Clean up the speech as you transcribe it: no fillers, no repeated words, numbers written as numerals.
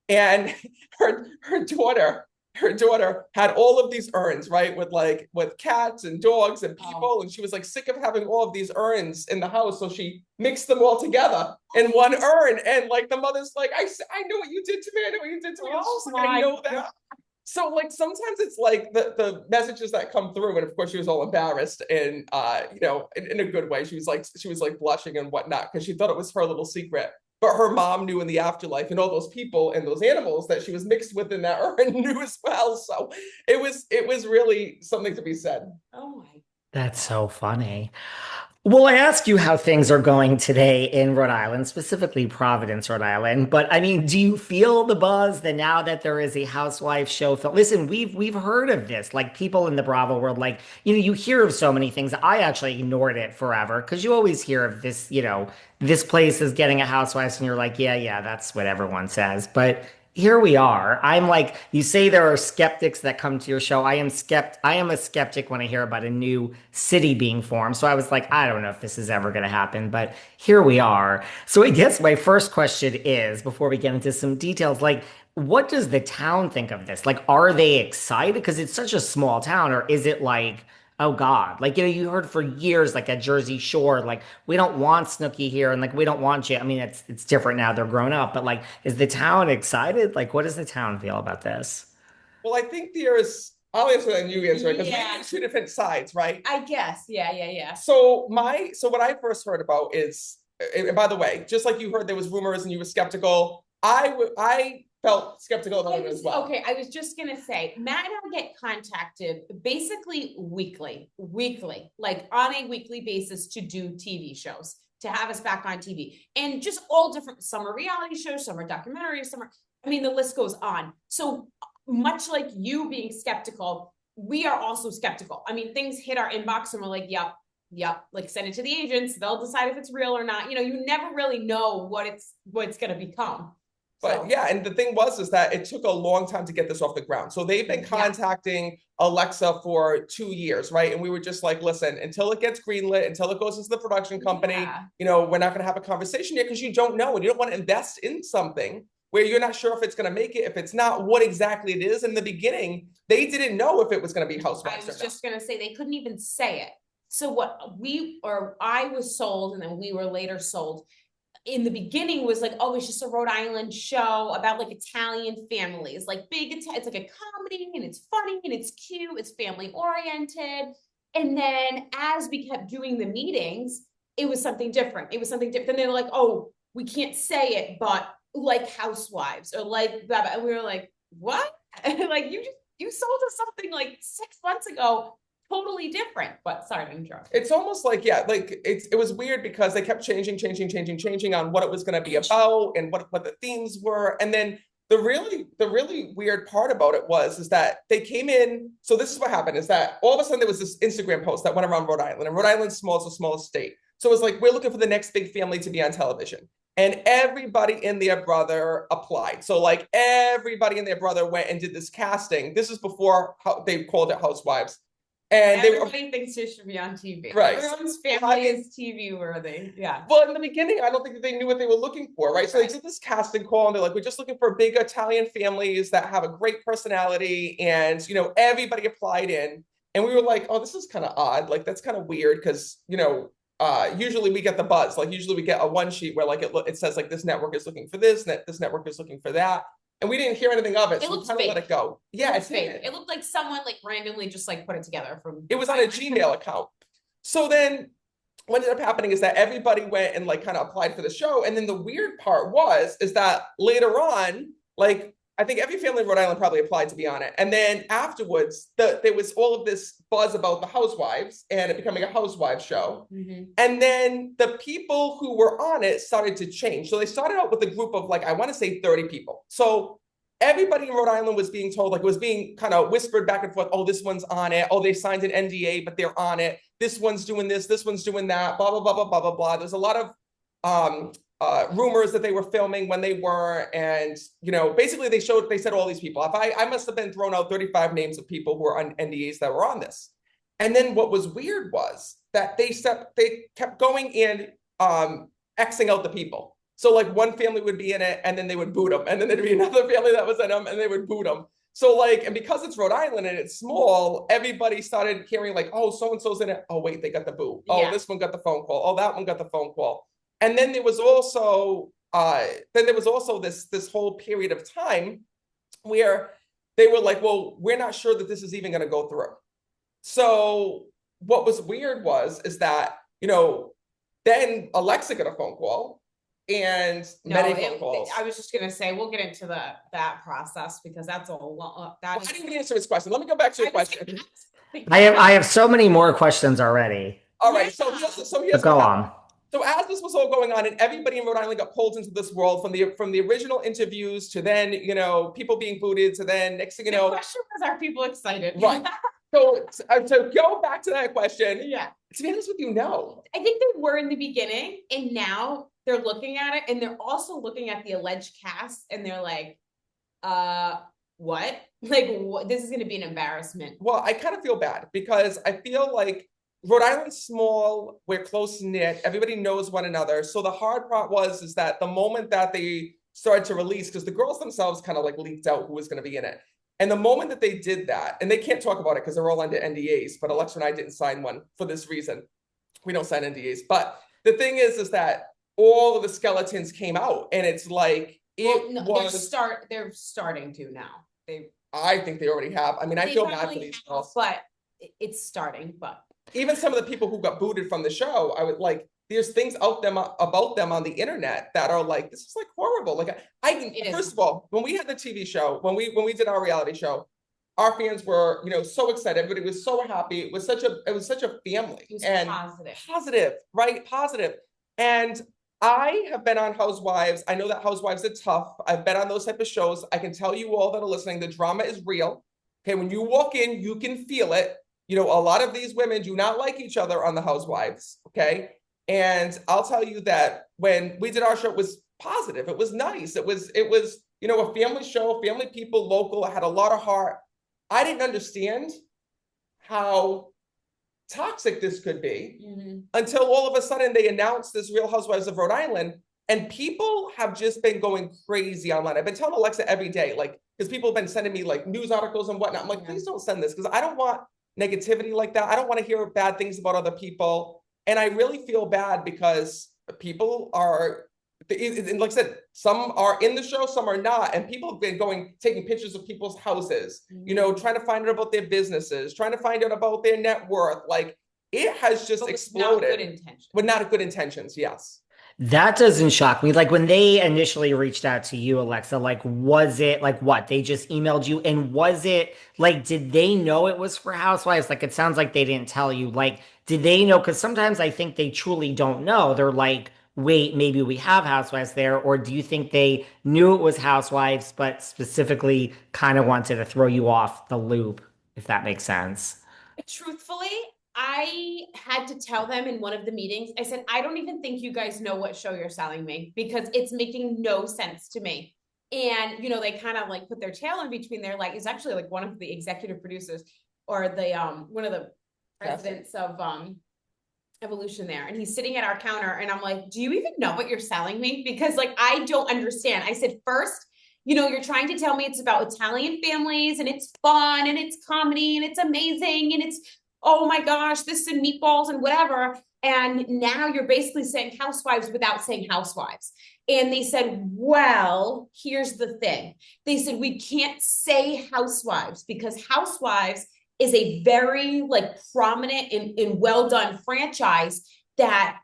And her daughter had all of these urns, right, with cats and dogs and Oh, people, and she was like sick of having all of these urns in the house, so she mixed them all together in one urn. And like the mother's like, I know what you did to me. I know what you did to me. And oh she's like, I my know God. that. So like sometimes it's like the messages that come through, and of course she was all embarrassed and in a good way. She was like blushing and whatnot because she thought it was her little secret. But her mom knew in the afterlife, and all those people and those animals that she was mixed with in that urn knew as well. So it was really something to be said. Oh my That's so funny. Well, I asked you how things are going today in Rhode Island, specifically Providence, Rhode Island. But I mean, do you feel the buzz that now that there is a housewife show film? Listen, we've heard of this, like people in the Bravo world, like you hear of so many things. I actually ignored it forever because you always hear of this, this place is getting a housewife, and you're like, yeah, yeah, that's what everyone says. But here we are. I'm like, you say there are skeptics that come to your show. I am a skeptic when I hear about a new city being formed. So I was like, I don't know if this is ever going to happen, but here we are. So I guess my first question is, before we get into some details, like, what does the town think of this? Like, are they excited? Because it's such a small town, or is it like, oh God, like, you heard for years, like at Jersey Shore, like, we don't want Snooki here, and like, we don't want you. I mean, it's different now, they're grown up, but like, is the town excited? Like, what does the town feel about this? Well, I think I'll answer that and you answer it because we Yeah, have two different sides, right? I guess. Yeah, yeah, yeah. So what I first heard about is, and by the way, just like you heard there was rumors and you were skeptical, I felt skeptical about it as well. Okay, I was just gonna say, Matt and I get contacted basically weekly, like on a weekly basis to do TV shows, to have us back on TV. And just all different, some are reality shows, some are documentaries, I mean, the list goes on. So much like you being skeptical, we are also skeptical. I mean, things hit our inbox and we're like, yep, like send it to the agents. They'll decide if it's real or not. You never really know what it's gonna become. But So yeah, and the thing was is that it took a long time to get this off the ground. So they've been yeah, contacting Alexa for 2 years, right? And we were just like, listen, until it gets greenlit, until it goes into the production company, yeah. we're not going to have a conversation yet because you don't know and you don't want to invest in something where you're not sure if it's going to make it, if it's not, what exactly it is. In the beginning, they didn't know if it was going to be I Housewives or was not. just gonna say they couldn't even say it. So what we or I was sold, and then we were later sold. In the beginning was like, oh, it's just a Rhode Island show about like Italian families, like it's like a comedy and it's funny and it's cute, it's family oriented. And then as we kept doing the meetings, it was something different. It was something different. Then they were like, oh, we can't say it, but like Housewives or like blah, blah. And we were like, what? Like you sold us something like 6 months ago, totally different. But sorry to interrupt. It's almost like, yeah, like it was weird because they kept changing on what it was going to be about and what the themes were. And then the really weird part about it was is that they came in. So this is what happened is that all of a sudden there was this Instagram post that went around Rhode Island, and Rhode Island's small, it's the smallest state. So it was like, we're looking for the next big family to be on television. And everybody and their brother applied. So like everybody and their brother went and did this casting. This is before they called it Housewives. And they were Everybody thinks it should be on TV. right. Everyone's family is TV worthy. Yeah. Well, in the beginning, I don't think that they knew what they were looking for, right? So they did this casting call, and they're like, "We're just looking for big Italian families that have a great personality." And everybody applied in, and we were like, "Oh, this is kind of odd. Like, that's kind of weird because usually we get the buzz. Like, usually we get a one sheet where like it says like this network is looking for this network is looking for that." And we didn't hear anything of it, It so we looked kind of let fake. it go. Yeah, It's fake. It looked like someone like randomly just like put it together from. it was on a Gmail account. So then what ended up happening is that everybody went and like kind of applied for the show. And then the weird part is that later on, like I think every family in Rhode Island probably applied to be on it. And then afterwards, there was all of this buzz about the Housewives and it becoming a Housewives show. Mhm. And then the people who were on it started to change. So they started out with a group of like, I want to say 30 people. So everybody in Rhode Island was being told, like, it was being kind of whispered back and forth. Oh, this one's on it. Oh, they signed an NDA, but they're on it. This one's doing this one's doing that, blah, blah, blah, blah, blah, blah, blah. There's a lot of rumors that they were filming when they were. And, basically they said all these people. I must have been thrown out 35 names of people who were on NDAs that were on this. And then what was weird was that they kept going and Xing out the people. So like one family would be in it and then they would boot them. And then there'd be another family that was in them and they would boot them. So like, and because it's Rhode Island and it's small, everybody started hearing like, oh, so-and-so's in it. Oh, wait, they got the boot. Oh, Yeah. this one got the phone call. Oh, that one got the phone call. And then there was also this whole period of time where they were like, well, we're not sure that this is even going to go through. So what was weird is that, then Alexa got a phone call and many phone calls. I was just gonna say, we'll get into that process because that's a lot. I didn't even answer his question. Let me go back to your question. I have so many more questions already. All right, so here's go on. So as this was all going on, and everybody in Rhode Island got pulled into this world from the original interviews to then, people being booted to then next thing you know. The question was, are people excited? Right. So to go back to that question, yeah. To be honest with you, no. I think they were in the beginning, and now they're looking at it, and they're also looking at the alleged cast, and they're like, what? Like, what? This is going to be an embarrassment. Well, I kind of feel bad because I feel like Rhode Island's small, we're close knit, everybody knows one another. So the hard part is that the moment that they started to release, because the girls themselves kind of like leaked out who was going to be in it. And the moment that they did that, and they can't talk about it because they're all under NDAs, but Alexa and I didn't sign one for this reason. We don't sign NDAs. But the thing is that all of the skeletons came out, and it's like they're starting to now. I think they already have. I mean, I feel bad for these girls, but it's starting. But even some of the people who got booted from the show, I would like. There's things about them on the internet that are like, this is like horrible. Like first of all, when we had the TV show, when we did our reality show, our fans were, so excited. Everybody was so happy. It was such a family. It was and positive, right? Positive. And I have been on Housewives. I know that Housewives are tough. I've been on those type of shows. I can tell you all that are listening, the drama is real. Okay, when you walk in, you can feel it. A lot of these women do not like each other on the Housewives. Okay. And I'll tell you that when we did our show, it was positive. It was nice. It was, a family show, family people, local. I had a lot of heart. I didn't understand how toxic this could be until all of a sudden they announced this Real Housewives of Rhode Island, and people have just been going crazy online. I've been telling Alexa every day, like, because people have been sending me like news articles and whatnot. I'm like, please don't send this because I don't want negativity like that. I don't want to hear bad things about other people. And I really feel bad because people are, and like I said, some are in the show, some are not. And people have been taking pictures of people's houses, trying to find out about their businesses, trying to find out about their net worth. Like, it has just exploded. Not good intentions. With not good intentions, yes. That doesn't shock me. Like, when they initially reached out to you, Alexa, like, was it like what? They just emailed you, and was it like, did they know it was for Housewives? Like, it sounds like they didn't tell you. Like, did they know? Because sometimes I think they truly don't know. They're like, wait, maybe we have Housewives there. Or do you think they knew it was Housewives, but specifically kind of wanted to throw you off the loop, if that makes sense? Truthfully, I had to tell them in one of the meetings, I said, I don't even think you guys know what show you're selling me because it's making no sense to me. And, they kind of like put their tail in between there. Like, it's actually like one of the executive producers or the, one of the presidents of, Evolution there. And he's sitting at our counter and I'm like, do you even know what you're selling me? Because like, I don't understand. I said, first, you're trying to tell me it's about Italian families and it's fun and it's comedy and it's amazing and it's, oh my gosh, this and meatballs and whatever. And now you're basically saying Housewives without saying Housewives. And they said, well, here's the thing. They said, we can't say Housewives because Housewives is a very like prominent and well done franchise that